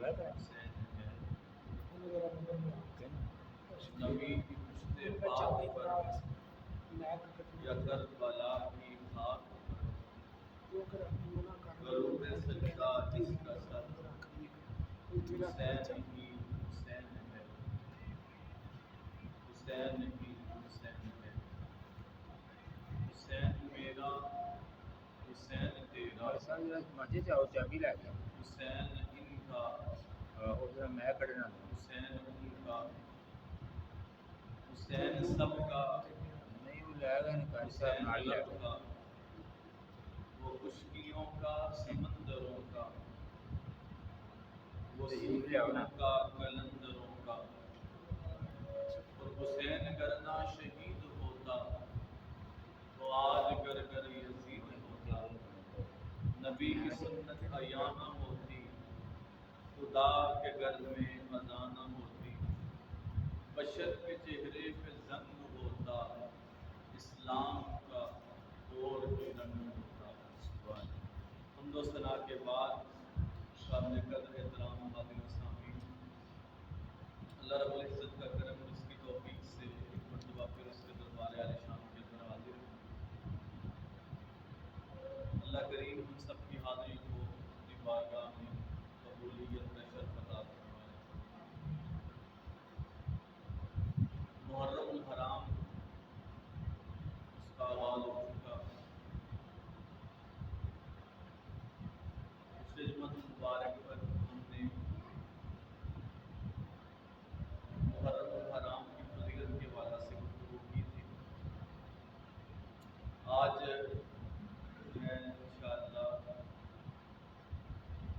حسین ہے نبی کی پشت پاک پر یا کربلا کی خاک پر غروب سجدہ جس کا سر حسین ہی حسین ہے حسین ہی حسین ہے حسین میرا حسین تیرا حسین ان کا حسین ان کا حسین سب کا حسین لب کا وہ خشکیوں کا سمندروں کا وہ صوفیوں کا قلندروں کا اور حسین گرنا شہید ہوتا تو آج گر گر یزید ہوتا نبی کی سنت عیاں نہ ہوتی خدا کے گھر میں اذان نہ ہوتی بشر کے چہرے پہ زنگ ہوتا اسلام کا اور بھی رنگ ہوتا حمد و ثنا کے بعد قابل قدر احترام حاضرین سامعین اللہ رب العزت کا کرم اور اس کی توفیق سے ایک مرتبہ پھر اس کے دربار عالی شان کے اندر حاضر ہوں اللہ کریم ہم سب کی حاضری کو اپنی بارگاہ میں قبولیت کا شرف عطا فرمائے محرم الحرام اس کا آغاز ہو چکا پچھلے جمعہ مبارک پر ہم نے محرم الحرام کی فضیلت کے حوالے سے گفتگو کی تھی آج میں انشاءاللہ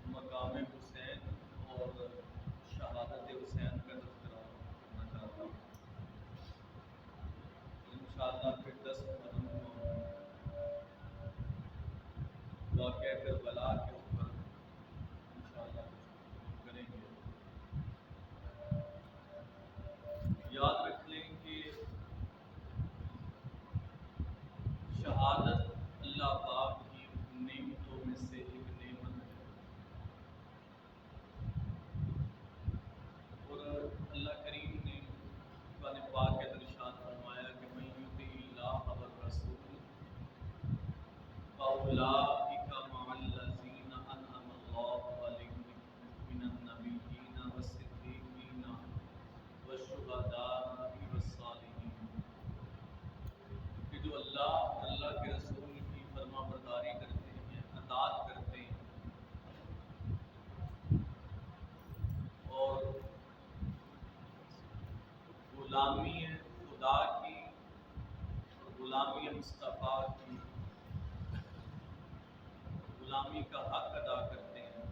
مقام حسین اور شہادت حسین کا تذکرہ کرنا چاہتا ہوں انشاءاللہ پھر 10 محرم کو واقعہ کربلا کے اوپر انشاءاللہ کریں گے یاد رکھ لیں کہ شہادت اللہ پاک کی نعمتوں میں سے ایک نعمت ہے اور اللہ کریم نے قرآن پاک کے اندر ارشاد فرمایا کہ من یطع اللہ والرسول فاولئک مع الذین انعم اللہ علیہم من النبیین والصدیقین والشہداء والصالحین کہ جو اللہ کے رسول کی فرما برداری کرتے ہیں اطاعت کرتے ہیں اور غلامی خدا کی اور غلامی مصطفیٰ کی غلامی کا حق ادا کرتے ہیں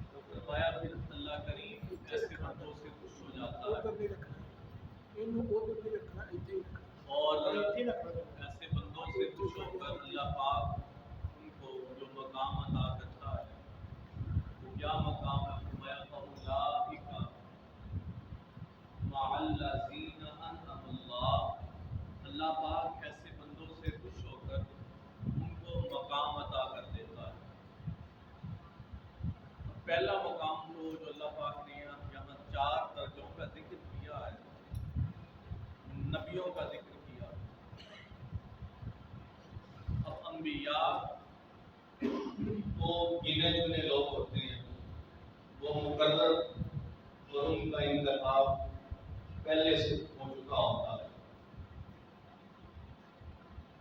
تو فرمایا پھر اللہ کریم ایسے بندوں سے خوش ہو جاتا ہے اور ایسے بندوں سے خوش ہو کر اللہ پاک ان کو جو مقام عطا کرتا ہے وہ کیا مقام ہے فرمایا فاولئک مع الذین انعم اللہ پاک ایسے بندوں سے خوش ہو کر ان کو مقام عطا کر دیتا ہے پہلا مقام تو جو اللہ پاک نے یہاں 4 درجوں کا ذکر کیا ہے نبیوں کا ذکر کیا اب انبیاء وہ گنے چنے لوگ ہوتے ہیں وہ مقرر اور ان کا انتخاب پہلے سے ہو چکا ہوتا ہے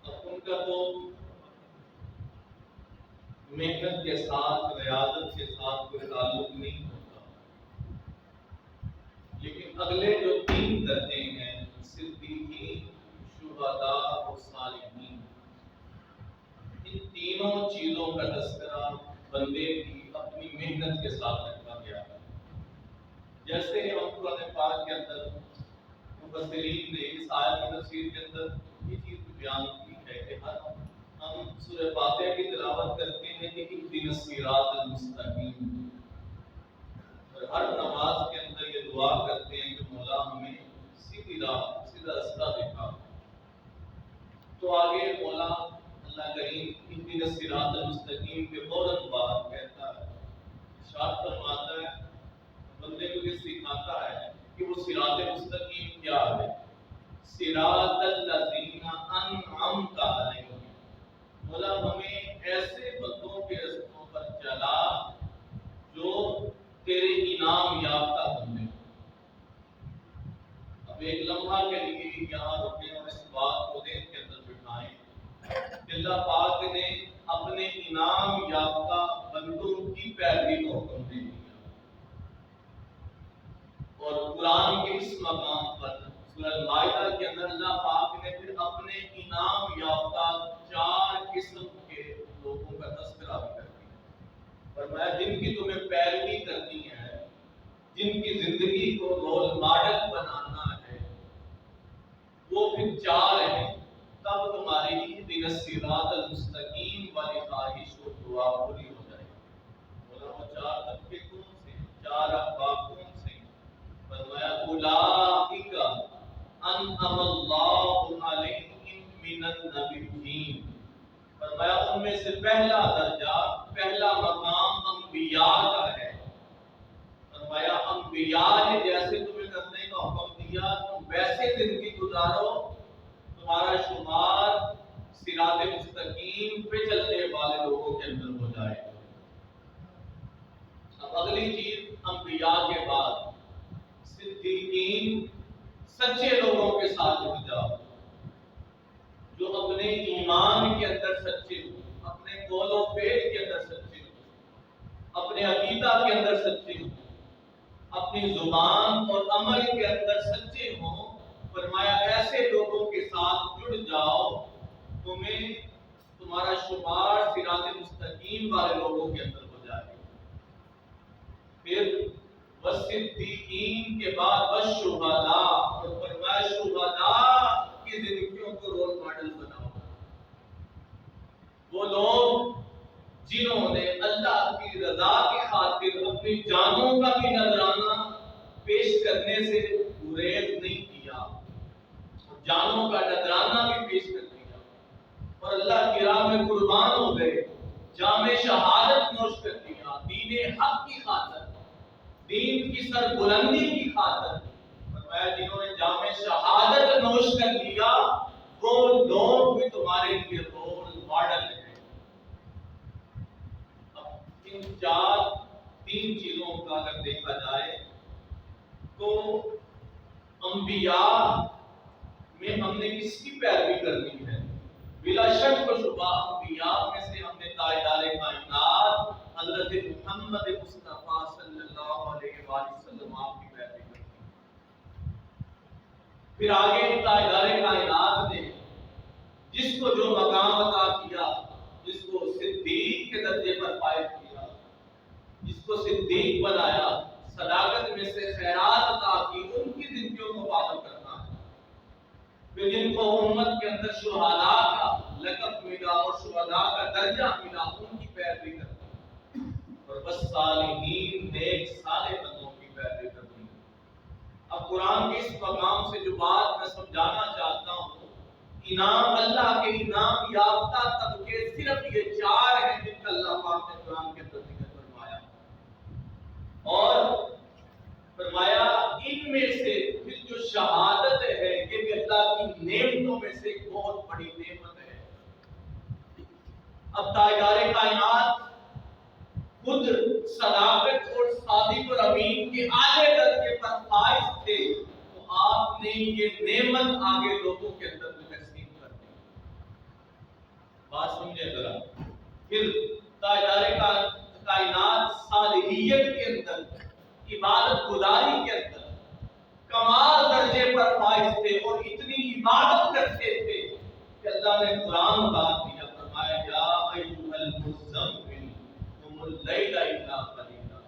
اب ان کا تو محنت کے ساتھ ریاضت کے ساتھ کوئی تعلق نہیں ہوتا لیکن اگلے جو 3 درجے ہیں صدیقین شہداء اور صالحین ان تینوں چیزوں کا تذکرہ بندے کی اپنی محنت کے ساتھ رکھا گیا ہے جیسے ہم قرآن پاک کے اندر مفسرین نے اس آیت کی تفسیر کے اندر یہ چیز بیان کی ہے کہ ہم سورہ فاتحہ کی تلاوت کرتے ہیں کہ اهدنا الصراط المستقیم اور ہر نماز کے اندر یہ دعا کرتے ہیں کہ مولا ہمیں سیدھی راہ سیدھا راستہ دکھا تو آگے مولا اللہ کریم اهدنا الصراط المستقیم کے فوراً بعد کہتا ہے ارشاد فرما اللہ پاک نے اپنے انعام یافتہ بندوں کی پیروی کا حکم دے دیا، اور قرآن کے اس مقام پر سورہ المائدہ کے اندر اللہ پاک نے پھر اپنے انعام یافتہ 4 قسم کے لوگوں کا تذکرہ بھی کر دیا، فرمایا جن کی تمہیں پیروی کرنی ہے، جن کی زندگی کو رول ماڈل بنانا ہے، وہ پھر 4 ہیں، تب تمہاری اہدنا الصراط المستقیم والی خواہش و دعا پوری ہو جائے گی۔ بولا وہ 4 طبقے کون سے ہیں، 4 احباب کون سے ہیں؟ فرمایا اولئک انعم اللہ علیہم من النبیین، فرمایا ان میں سے پہلا درجہ، پہلا مقام انبیاء کا ہے۔ فرمایا انبیاء نے جیسے تمہیں کرنے کا حکم دیا تم ویسے زندگی گزارو، تمہارا شمار صراط مستقیم پہ چلنے والے لوگوں کے اندر ہو جائے۔ اب اگلی چیز، انبیاء کے بعد صدیقین، سچے لوگوں کے ساتھ جڑ جاؤ، جو اپنے ایمان کے اندر سچے ہو، اپنے قول و فعل کے اندر سچے ہو، اپنے عقیدہ کے اندر سچے ہو، اپنی زبان اور عمل کے اندر سچے ہوں۔ فرمایا ایسے لوگوں کے ساتھ جڑ جاؤ، تمہیں تمہارا شمار صراط مستقیم والے لوگوں کے اندر ہو جائے۔ پھر والصدیقین کے بعد والشہداء، اور فرمایا شہداء کی زندگیوں کو رول ماڈل بناؤ، وہ لوگ جنہوں نے اللہ کی رضا کی خاطر اپنی جانوں کا بھی نذرانہ پیش کرنے سے گریز نہیں کیا، جانوں کا نذرانہ بھی پیش کر دیا اور اللہ کی راہ میں قربان ہو گئے، جام شہادت نوش کر دیا دین حق کی خاطر، دین کی سربلندی کی خاطر۔ فرمایا جنہوں نے جام شہادت نوش کر لیا وہ لوگ بھی تمہارے لیے رول ماڈل ہیں۔ ان 3 چیزوں کا اگر دیکھا جائے تو انبیاء میں ہم نے کس کی پیروی کرنی ہے؟ بلا شک و شبہ انبیاء میں سے ہم نے تاجدار کائنات حضرت محمد مصطفیٰ صلی اللہ علیہ وآلہ وسلم آپ کی پیروی کرنی ہے۔ پھر آگے تاجدار کائنات نے جس کو جو مقام عطا کیا، جس کو صدیق کے درجے پر فائز کیا، جس کو صدیق بنایا، صداقت میں سے خیرات عطا کی، ان کی زندگیوں کو فالو کرنا ہے۔ پھر جن کو امت کے اندر شہداء کا لقب ملا اور شہداء کا درجہ ملا، ان کی پیروی کرنا ہے۔ اور بس صالحین، نیک صالح بندوں کی پیروی کرنی ہے۔ اب قرآن کے اس مقام سے جو بات میں سمجھانا چاہتا ہوں، انعام، اللہ کے انعام یافتہ طبقے صرف یہ 4 ہیں جن کا اللہ پاک نے قرآن کے اندر ذکر فرمایا، اور فرمایا ان میں سے پھر جو شہادت ہے یہ بھی اللہ کی نعمتوں میں سے ایک بہت بڑی نعمت ہے۔ اب تاجدار کائنات خود صداقت اور صادق اور امین کے اعلی درجے پر فائز تھے، تو آپ نے یہ نعمت آگے لوگوں کے اندر تقسیم کر دی۔ بات سمجھے ذرا۔ پھر تاجدار کائنات صالحیت کے اندر، عبادت گزاری کے اندر کمال درجے پر فائز تھے اور اتنی عبادت کرتے تھے کہ اللہ نے قرآن اتار دیا، فرمایا یا ایھا المزمل قم اللیل الا قلیلا،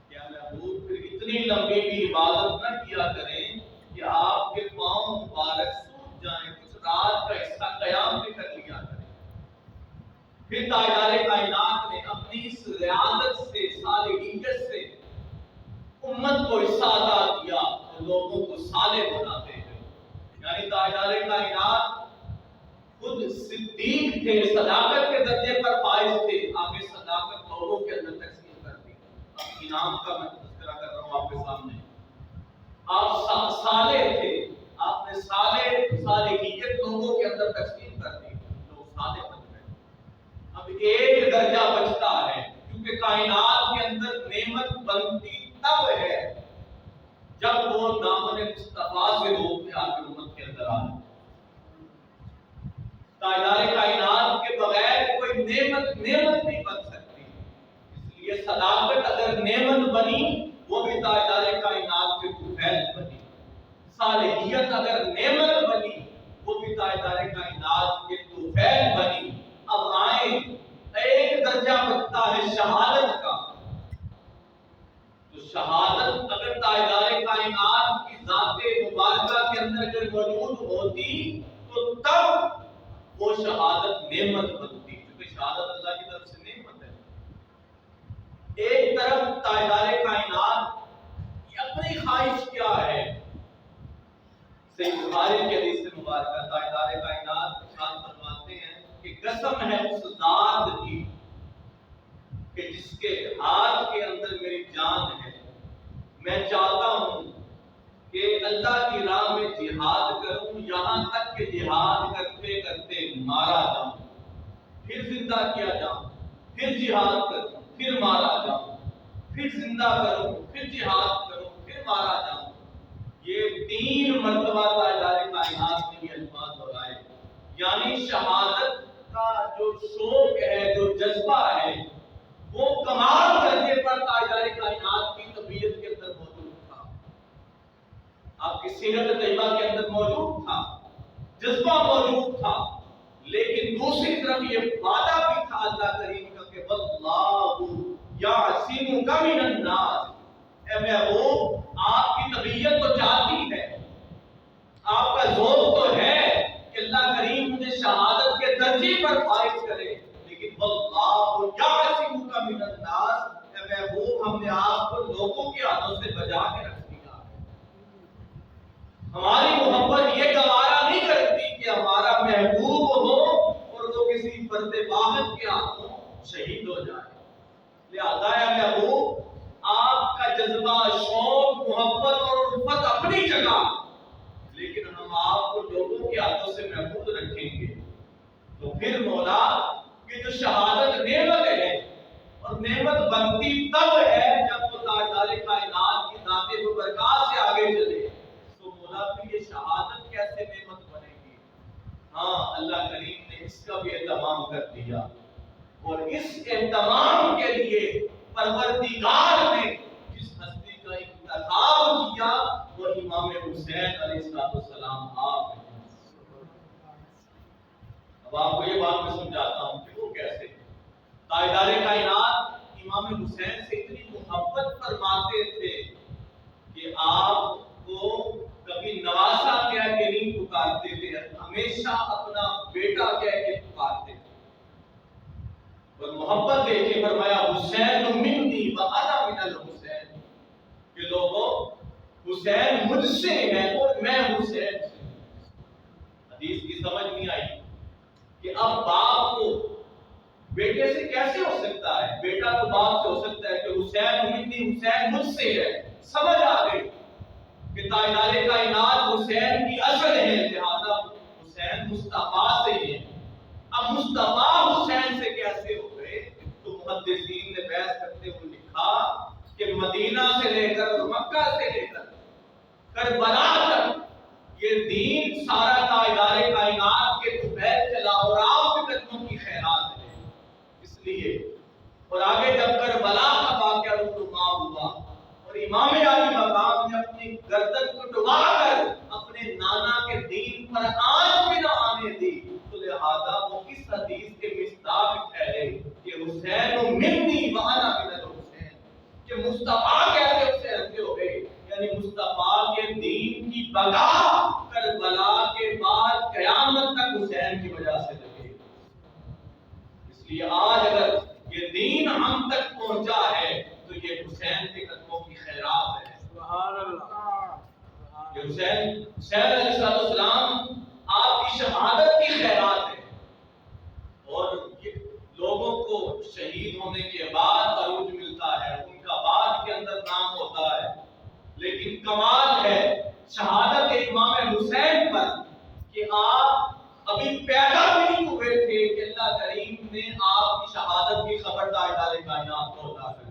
کیا محبوب پھر اتنی لمبی بھی عبادت نہ کیا کریں کہ آپ کے پاؤں مبارک سوکھ جائیں، کچھ رات کا حصہ قیام بھی کر لیا کریں۔ پھر تاجدار کائنات نے اپنی اس ریاضت سے، صالحیت سے امت کو حصہ عطا کیا اور لوگوں کو صالح بناتے ہیں۔ یعنی تاجدار کائنات خود صدیق تھے، صداقت کے درجے پر فائز تھے، آگے صداقت لوگوں کے اندر تقسیم کر دی۔ اب انعام کا میں تذکرہ کر رہا ہوں آپ کے سامنے۔ آپ صالح تھے، آپ نے صالحیت لوگوں کے اندر تقسیم کر دی، لوگ صالح بن گئے۔ اب ایک درجہ بچتا ہے، کیونکہ کائنات کے اندر نعمت بنتی تب ہے جب وہ دامن مصطفیٰ سے روک کے آ کے امت کے اندر آ جائے۔ تاجدار کائنات کے بغیر کوئی نعمت نہیں بن سکتی، اس لیے صداقت اگر نعمت بنی وہ بھی تاجدار کائنات کے طفیل بنی، صالحیت اگر نعمت بنی وہ بھی تاجدار کائنات کے طفیل بنی۔ اب آئیں ایک درجہ بنتا ہے شہادت کا، تو شہادت اگر تاجدار کائنات کی ذات مبارکہ کے اندر اگر موجود ہوتی تو تب وہ شہادت نعمت بنتی، کیونکہ شہادت اللہ کی طرف سے نعمت ہے۔ ایک طرف تاجدار کائنات کی اپنی خواہش کیا ہے، صحیح بخاری کی حدیث مبارکہ تاجدار کائنات ارشاد فرماتے ہیں کہ قسم ہے اس ذات کی کہ جس کے ہاتھ کے اندر میری جان ہے، میں چاہتا ہوں کہ اللہ کی راہ میں جہاد کروں، یہاں تک کہ جہاد کرتے کرتے مارا جاؤں، پھر زندہ کیا جاؤں، پھر جہاد کروں، پھر مارا جاؤں، پھر زندہ کروں، پھر جہاد کروں، پھر مارا جاؤں۔ یہ 3 مرتبہ تاجدار کائنات نے یہ الفاظ دہرائے، یعنی شہادت کا جو شوق ہے، جو جذبہ ہے، وہ کمال درجے پر تاجدار کائنات کی طبیعت کے اندر موجود تھا، آپ کی سیرت طیبہ کے اندر موجود تھا، جذبہ موجود تھا۔ لیکن دوسری طرف یہ وعدہ بھی تھا اللہ کریم کا کہ واللہ یعصمک من الناس، اے محبوب آپ کی طبیعت تو چاہتی ہے، آپ کا ذوق تو ہے کہ اللہ کریم مجھے شہادت کے درجے پر فائز کرے، لیکن واللہ یعصمک من الناس، اے محبوب ہم نے آپ کو لوگوں کے ہاتھوں سے بچا کے رکھ دیا ہے۔ ہماری محبت یہ گوارا نہیں کرتی کہ ہمارا محبوب ہو اور وہ کسی فرد واحد کے ہاتھوں شہید ہو جائے، لہذا اے محبوب آپ کا جذبہ، شوق، محبت اور الفت اپنی جگہ، لیکن ہم آپ کو لوگوں کے ہاتھوں سے محفوظ رکھیں گے۔ تو پھر مولا یہ جو شہادت نعمت ہے، اور نعمت بنتی تب ہے جب وہ تاجدار کائنات کی ذات مبارکہ سے آگے چلے، تو مولا پھر یہ شہادت کیسے نعمت بنے گی؟ ہاں اللہ کریم نے اس کا بھی اہتمام کر دیا، اور اس اہتمام کے لیے پروردگار نے جس ہستی کا انتخاب کیا وہ امام حسین علیہ السلام آپ ہیں۔ اب آپ کو یہ بات میں سمجھاتا ہوں کہ وہ کیسے تاجدار کائنات امام حسین سے اتنی محبت فرماتے تھے کہ آپ کو کبھی نواسا کہہ کے نہیں پکارتے تھے، ہمیشہ اپنا بیٹا کہہ کے پکارتے تھے، اور محبت دے کے فرمایا حسین منی وانا من الحسین، کہ لوگوں حسین مجھ سے ہے اور میں حسین سے۔ حدیث کی سمجھ نہیں آئی کہ اب باپ کو بیٹے سے کیسے ہو سکتا ہے، بیٹا تو باپ سے ہو سکتا ہے، کہ حسین منی حسین مجھ سے ہے، سمجھ آ گئی کہ تاجدار کائنات حسین کی اصل ہے، لہذا حسین مصطفیٰ سے ہے۔ اب مصطفیٰ حسین سے کیسے ہو گئے؟ تو محدثین نے بحث کرتے ہوئے لکھا کہ مدینہ سے لے کر مکہ سے لے کر کربلا تک یہ دین سارا تاجدار کائنات کے طفیل چلا، اور آپ کے قدموں کی خیرات ہے، اس لیے۔ اور آگے جب کربلا کا واقعہ رونما ہوا اور امام علی مقام نے اپنی گردن کو ڈبا کر اپنے نانا کے دین پر آنچ بھی نہ آنے دی، تو لہذا وہ اس حدیث کے مصداق ٹھہرے کہ حسین منی وانا من الحسین، کہ مصطفیٰ کیسے حسین سے ہو گئے، یعنی مصطفیٰ کے دین کی بقا کربلا کے بعد قیامت تک حسین کی وجہ سے لگے۔ اس لیے آج اگر یہ دین ہم تک پہنچا ہے تو یہ حسین کے قدموں کی خیرات ہے۔ سبحان اللہ۔ یہ حسین علیہ السلام آپ کی شہادت کی خیرات ہے، اور یہ لوگوں کو شہید ہونے کے بعد عروج ملتا ہے، ان کا بعد کے اندر نام ہوتا ہے، لیکن کمال ہے شہادت امام حسین پر کہ آپ ابھی پیدا بھی نہیں ہوئے تھے کہ اللہ کریم نے آپ کی شہادت کی خبر تاجدار کائنات کو عطا کر دی۔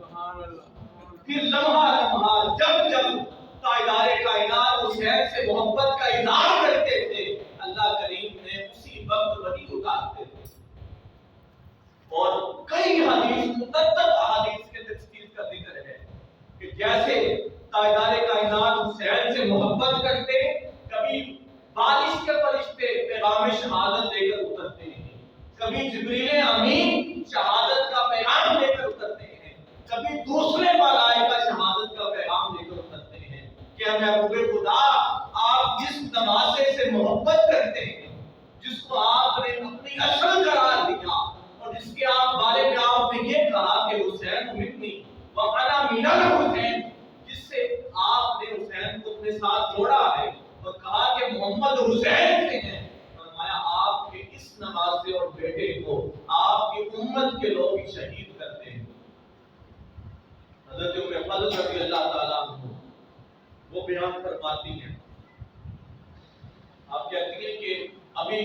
پھر لمحہ لمحہ جب تاجدار کائنات حسین سے محبت کا اظہار کرتے تھے، اللہ کریم نے اسی وقت وحی اتارتے کبھی جبریل امین شہادت کا پیغام لے کر اترتے ہیں، کبھی دوسرے ملائکہ شہادت کا پیغام لے کر اترتے ہیں کہ محبوب خدا آپ جس نواسے سے محبت کرتے ہیں، جس کو آپ نے اپنی اصل قرار دیا اور جس کے آپ بارے میں آپ نے یہ کہا کہ حسین منی وَأَنَا مِنَ الْحُسَيْنِ، جس سے آپ نے حسین کو اپنے ساتھ جوڑا ہے اور کہا کہ محمد حسین سے ہیں، فرمایا آپ کے اس نواسے اور بیٹے کو آپ کی امت کے لوگ شہید کرتے ہیں۔ حضرت ام فضل رضی اللہ تعالیٰ عنہ وہ بیان فرماتی ہیں، آپ کہتی ہیں کہ ابھی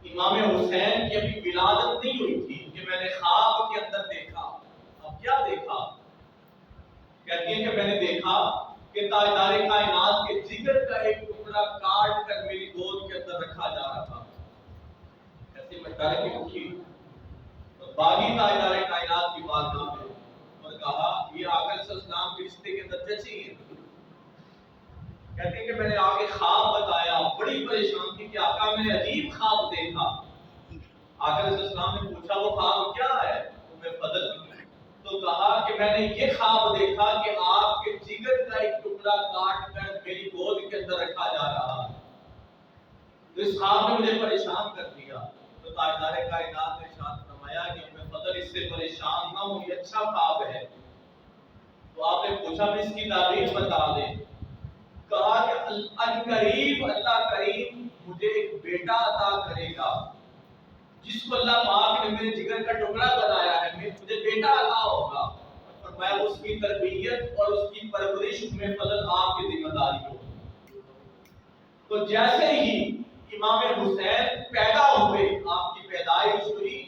امام حسین کی ابھی ولادت نہیں ہوئی تھی کہ میں نے خواب کے اندر دیکھا۔ اب کیا دیکھا؟ کہتی ہیں کہ میں نے دیکھا کہ تاجدار کائنات کے جگر کا ایک ٹکڑا کاٹ کر میری گود کے اندر رکھا جا رہا تھا۔ ایسی مقدار کی خوشی تو باغی تاجدار کائنات کی بات میں اور کہا یہ آقا صلی اللہ علیہ وسلم کے رشتے کے اندر جچی ہے۔ کہتے ہیں کہ میں نے آگے خواب بتایا، بڑی پریشان تھی کہ آقا میں نے عجیب خواب دیکھا۔ آقا صلی اللہ علیہ وسلم نے پوچھا وہ خواب کیا ہے؟ میں فضل تو کہا کہ میں نے یہ خواب دیکھا کہ آپ کے جگر کا ایک ٹکڑا کاٹ کر میری گود کے اندر رکھا جا رہا ہے۔ تو اس خواب نے مجھے پریشان کر دیا۔ تو تاجدار کائنات نے ارشاد فرمایا کہ میں فضل اس سے پریشان نہ ہوں، یہ اچھا خواب ہے۔ تو آپ نے پوچھا میں اس کی تعبیر بتا دیں۔ کہا کہ القریب اللہ کریم مجھے ایک بیٹا عطا کرے گا جس کو اللہ پاک نے میرے جگر کا ٹکڑا بنایا ہے، مجھے بیٹا عطا ہوگا، اور میں اس کی تربیت اور اس کی پرورش میں فضل آپ کی ذمہ داری ہوگی۔ تو جیسے ہی امام حسین پیدا ہوئے، آپ کی پیدائش ہوئی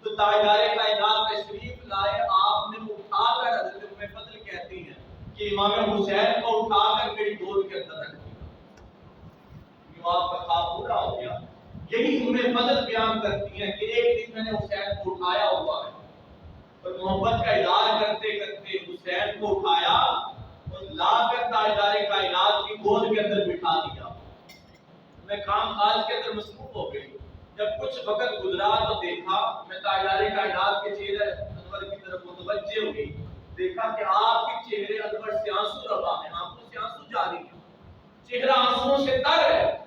تو تاجدار کائنات تشریف لائے، آپ نے اٹھا کر حضرت ام فضل کہتی ہیں کہ امام حسین کو اٹھا کر میری گود کے اندر رکھ دیا۔ جو آپ کا خواب پورا ہو گیا۔ یہی ام فضل بیان کرتی ہیں کہ ایک دن میں نے حسین کو اٹھایا ہوا ہے اور محبت کا اظہار کرتے کرتے حسین کو اٹھایا اور لا کر تاجدار کائنات کی گود کے اندر بٹھا دیا۔ میں کام کاج کے اندر مصروف ہو گئی۔ جب کچھ وقت گزرا تو دیکھا میں تاجدار کائنات کے چہرے انور کی طرف متوجہ ہوئی، دیکھا کہ آپ کے چہرے انور سے آنسو روا ہیں، آنکھوں سے آنسو جاری ہیں، چہرہ آنسوؤں سے تر ہے۔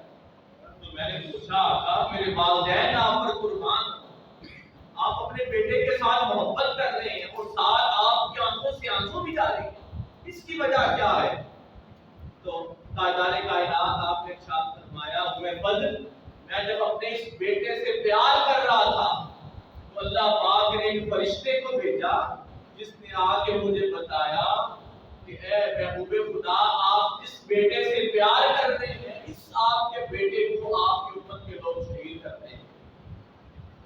تو میں نے پوچھا آقا میرے والدین آپ پر قربان ہوں، آپ اپنے بیٹے کے ساتھ محبت کر رہے ہیں اور ساتھ آپ کی آنکھوں سے آنسو بھی جاری ہیں، اس کی وجہ کیا ہے؟ تو تاجدار کائنات آپ نے ارشاد فرمایا میں فضل میں جب اپنے اس بیٹے سے پیار کر رہا تھا تو اللہ پاک نے ایک فرشتے کو بھیجا جس نے آ کے مجھے بتایا کہ اے محبوب خدا آپ جس بیٹے سے پیار کرتے ہیں اس آپ کے بیٹے کو آپ کی امت کے لوگ شہید کرتے ہیں۔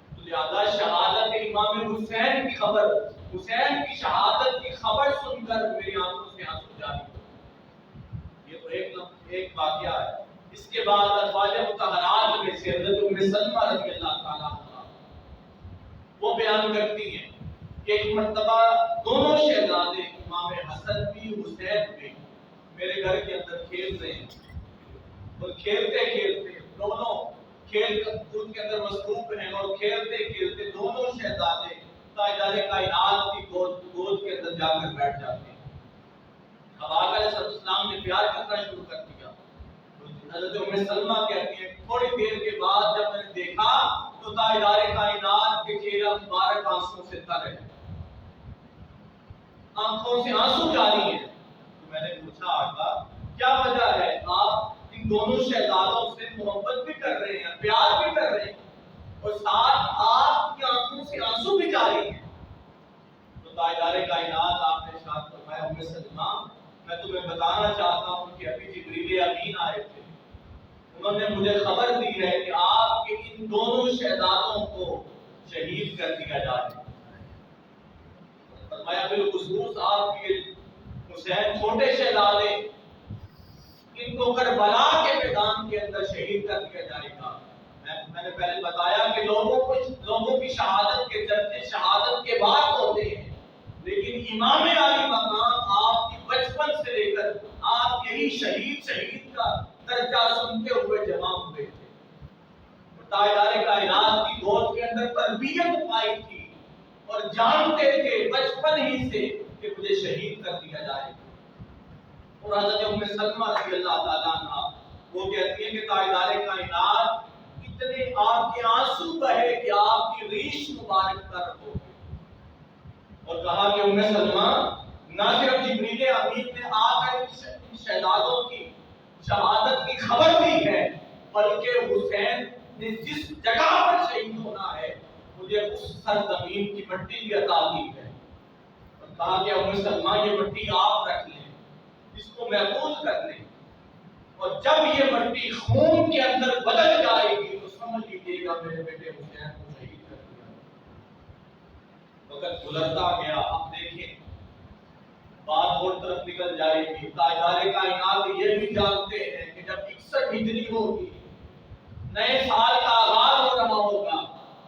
تو لہذا شہادت امام حسین کی خبر، حسین کی شہادت کی خبر سن کر میری آنکھوں سے آنسو جاری ہوئے۔ یہ تو ایک واقعہ ہے۔ اس کے بعد ازواج مطہرات میں سے حضرت ام سلمہ رضی اللہ تعالیٰ عنہا وہ بیان کرتی ہیں کہ ایک مرتبہ دونوں شہزادے امام حسن بھی حسین بھی میرے گھر کے اندر کھیل رہے ہیں اور کھیلتے کھیلتے دونوں کھیل کود کے اندر مصروف ہیں اور کھیلتے کھیلتے دونوں شہزادے تاجدار کائنات کی گود کے اندر جا کر بیٹھ جاتے ہیں۔ اب آقا علیہ السلام نے پیار کرنا شروع کر دیا۔ حضرت ام سلمہ کہتی ہیں تھوڑی دیر کے بعد جب میں نے دیکھا تو تاجدار کائنات کے چہرہ مبارک آنسوں سے تر ہے، آنکھوں سے آنسو جاری ہیں۔ تو میں نے پوچھا آقا کیا وجہ ہے؟ آپ ان دونوں شہزادوں سے محبت بھی کر رہے ہیں، پیار بھی کر رہے ہیں اور ساتھ آپ کی آنکھوں سے آنسو بھی جاری ہیں۔ تو تاجدار کائنات آپ نے ارشاد فرمایا ام سلمہ میں تمہیں بتانا چاہتا ہوں کہ ابھی جبریل امین آئے تھے، انہوں نے مجھے خبر دی ہے کہ آپ کے ان دونوں شہزادوں کو شہید کر دیا جائے۔ فرمایا بالخصوص آپ کے حسین چھوٹے شہزادے ان کو کربلا کے میدان کے اندر شہید کر دیا جائے گا۔ میں نے پہلے بتایا کہ لوگوں کی شہادت کے چرچے شہادت کے بعد ہوتے ہیں، لیکن امام علی مقام آپ کی بچپن سے لے کر آپ یہی شہید کا درجہ سنتے ہوئے جمع ہوئے تھے۔ تاجدار کائنات کی گود کے اندر تربیت پائی تھی اور جانتے تھے بچپن ہی سے کہ مجھے شہید کر دیا جائے. اور حضرت ام سلمہ رضی اللہ تعالیٰ عنہ وہ کہتی ہیں کہ تاجدار کائنات اتنے آپ کے آنسو بہے کہ آپ کی ریش مبارک تر ہو. اور کہا کہ ام سلمہ نہ صرف جبریل امین نے آ کر ان شہدادوں کی شہادت کی خبر دی ہے بلکہ حسین نے جس جگہ پر شہید ہونا ہے مجھے اس سرزمین کی مٹی بھی عطا کی ہے. اور کہا کہ ام سلمہ یہ مٹی آپ رکھ لیں اس کو محفوظ کر لیں اور جب یہ مٹی خون کے اندر بدل جائے گی تو سمجھ لیجیے گا میرے بیٹے حسین کو شہید کر دیا. وقت گزرتا گیا. اب دیکھیں بات اور طرف نکل جائے گی. تاجدار کائنات یہ بھی جانتے ہیں کہ جب 61 ہجری ہوگی نئے سال کا آغاز ہو رہا ہوگا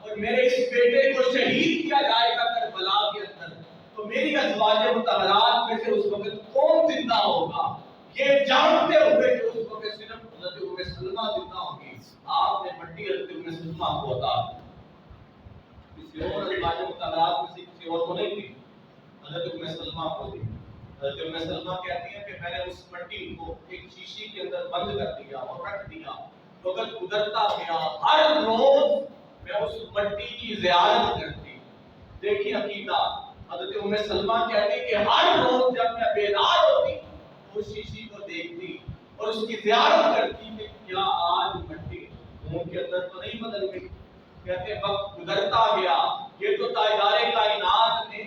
اور میرے اس بیٹے کو شہید کیا جائے گا کربلا کے اندر تو میری ازواج مطہرات میں سے اس وقت کون زندہ ہوگا. یہ جانتے ہوئے کہ اس وقت صرف حضرت ام سلمہ زندہ ہوگی آپ نے مٹی حضرت ام سلمہ کو عطا کسی اور ازواج مطہرات میں سے کسی اور کو نہیں دی حضرت ام سلمہ کو دی. حضرت ام سلمہ کہتی ہیں کہ میں نے اس مٹی کو ایک شیشی کے اندر بند کر دیا اور رکھ دیا. وقت گزرتا گیا ہر روز میں اس مٹی کی زیارت کرتی. دیکھیں عقیدہ حضرت ام سلمہ کہتی کہ ہر روز جب میں بیدار ہوتی اس شیشی کو دیکھتی اور اس کی زیارت کرتی کہ کیا آج مٹی خون کے اندر تو نہیں بدل گئی. کہتے وقت گزرتا گیا یہ تو تاجدار کائنات نے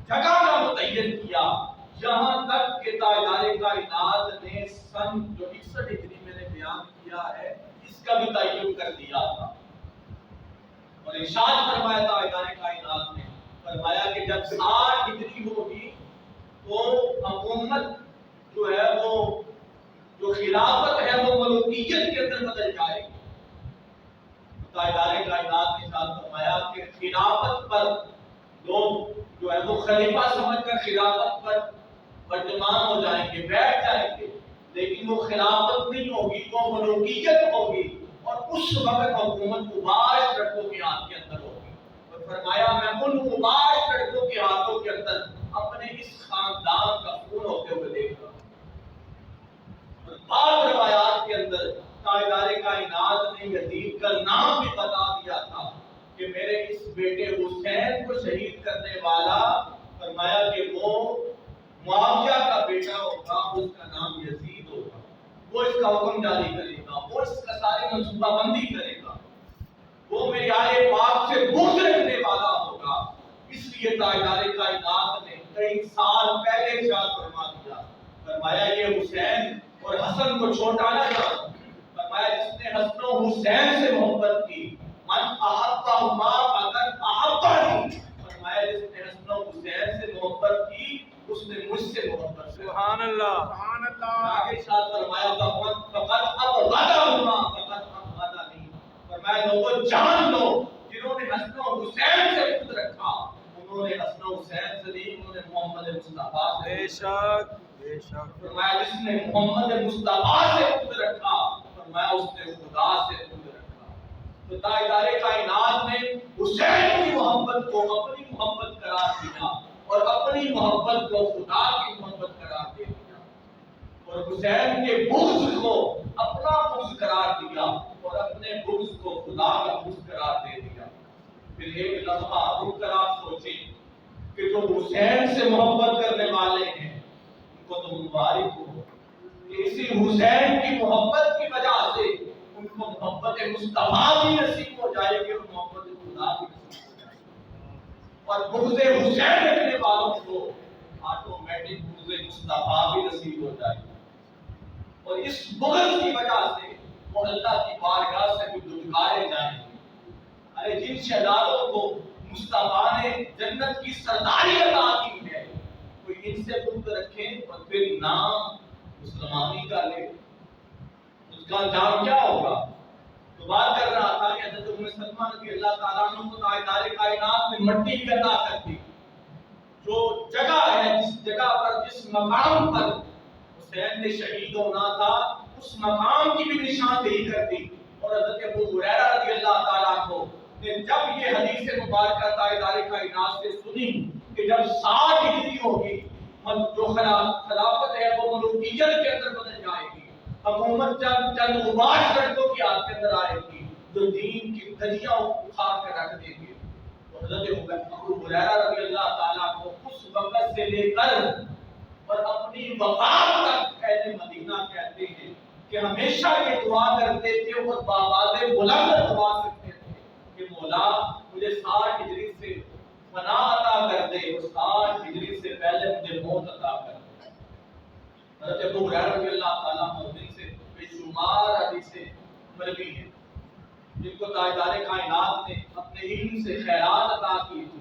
جگہ کا متعین کیا یہاں تک کہ تاجدار کائنات نے سن جو 61 ہجری میں نے بیان کیا ہے اس کا بھی تعین کر دیا تھا. اور ارشاد فرمایا تاجدار کائنات نے فرمایا کہ جب 60 ہجری ہوگی تو حکومت جو ہے وہ جو خلافت ہے وہ ملوکیت کے اندر بدل جائے گی. تاجدار کائنات نے ارشاد فرمایا کہ خلافت پر لوگ جو ہے وہ خلیفہ سمجھ کر خلافت پر برجمان ہو جائیں گے بیٹھ جائیں گے لیکن وہ خلافت نہیں ہوگی وہ ملوکیت ہوگی اور اس وقت حکومت مباش لڑکوں کے ہاتھ کے اندر ہوگی. اور فرمایا میں ان مباش لڑکوں کے ہاتھوں کے اندر اپنے اس خاندان کا خون ہوتے ہوئے دیکھ رہا ہوں. اور بعض روایات کے اندر تاجدار کائنات نے یزید کا نام بھی بتا دیا تھا کہ میرے اس بیٹے حسین کو شہید کرنے والا فرمایا کہ وہ معاویہ کا بیٹا ہوگا اس کا نام یزید ہوگا وہ اس کا حکم جاری کرے گا وہ اس کا ساری منصوبہ بندی کرے گا وہ میرے آل پاک سے بغض رکھنے والا ہوگا. اس لیے تاجدار کائنات نے کئی سال پہلے ارشاد فرما دیا فرمایا یہ حسین اور حسن کو چھوٹا نہ جانا. فرمایا جس نے حسن و حسین سے محبت کی من احبہما فقد احبنی. فرمایا جس نے حسن و حسین سے محبت کی اس نے مجھ سے محبت کی. سبحان اللہ سبحان اللہ. آگے ارشاد فرمایا فقد ابغضہما فقد ابغضنی. فرمایا لوگوں جان لو جنہوں نے حسن و حسین سے خود رکھا انہوں نے حسن و حسین سے نہیں انہوں نے محمد مصطفیٰ سے. بے شک بے شک. فرمایا جس نے محمد مصطفیٰ سے خود رکھا فرمایا اس نے خدا سے خود رکھا. تو تاجدار کائنات نے حسین کی محبت کو اپنی محبت قرار دیا اور اپنی محبت کو خدا کی محبت قرار دے دیا اور حسین کے بغض کو اپنا بغض قرار دیا اور اپنے بغض کو خدا کا بغض قرار دے دیا. پھر ایک لمحہ رک کر آپ سوچیں کہ جو حسین سے محبت کرنے والے ہیں ان کو تو مبارک ہو کہ اسی حسین کی محبت کی وجہ سے ان کو محبت مصطفیٰ بھی نصیب ہو جائے گی اور محبت خدا بھی نصیب ہو جائے گی اور بغض حسین رکھنے والوں کو آٹومیٹک بغض مصطفیٰ بھی نصیب ہو جائے گی. اور اس بغض کی وجہ سے وہ اللہ کی بارگاہ سے بھی دھتکارے جائیں گے. ارے جن شہدادوں کو مصطفیٰ نے جنت کی سرداری عطا کی ہے کوئی ان سے بغض رکھے اور پھر نام مسلمانی کا لے اس کا انجام کیا ہوگا. تو بات کر رہا تھا کہ حضرت ام سلمہ رضی اللہ تعالیٰ عنہ کو تاجدار کائنات نے مٹی بھی عطا کر دی. جو جگہ ہے جس جگہ پر جس مقام پر حسین نے شہید ہونا تھا اس مقام کی بھی نشاندہی کر دی. اور حضرت ابو ہریرہ رضی اللہ تعالیٰ کو نے جب یہ حدیث مبارکہ تاجدار کائنات سے سنی کہ جب 60 ہجری ہوگی جو خلافت ہے وہ ملوکیت کے اندر بدل جائے گی، حکومت چند غبار لڑکوں کی ہاتھ کے اندر آئے گی جو دین کی دھجیاں اٹھا کے رکھ دیں گے، تو حضرت ابو ہریرہ رضی اللہ تعالیٰ کو اس وقت سے لے کر اور اپنی وفات تک اہل مدینہ کہتے ہیں کہ ہمیشہ یہ دعا کرتے تھے اور بآواز بلند دعا کرتے تھے کہ مولا مجھے 60 ہجری سے پناہ عطا کر دے اور 60 ہجری سے پہلے مجھے موت عطا کر دے۔ حضرت ابو ہریرہ رضی اللہ تعالیٰ عنہ سے بے شمار حدیثیں مروی ہیں جن کو تاجدار کائنات نے اپنے علم سے خیرات عطا کی تھی،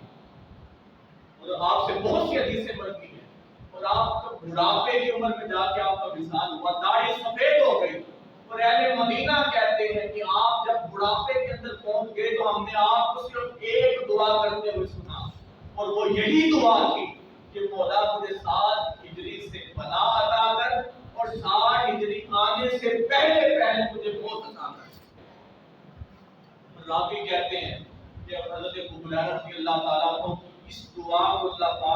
اور آپ سے بہت سی حدیثیں مروی ہیں، اور آپ کو بڑھاپے کی عمر میں جا کے آپ کا وصال ہوا، داڑھی سفید ہو گئی، اور اہل مدینہ کہتے ہیں کہ آپ جب بڑھاپے کے اندر پہنچ گئے تو ہم نے آپ کو صرف ایک دعا کرتے ہوئے سنا، اور وہ یہی دعا تھی کہ مولا مجھے 60 ہجری سے پناہ عطا کر اور 60 ہجری آنے سے پہلے پہلے مجھے موت عطا کر۔ راوی کہتے ہیں کہ حضرت ابو ہریرہ رضی اللہ تعالیٰ عنہ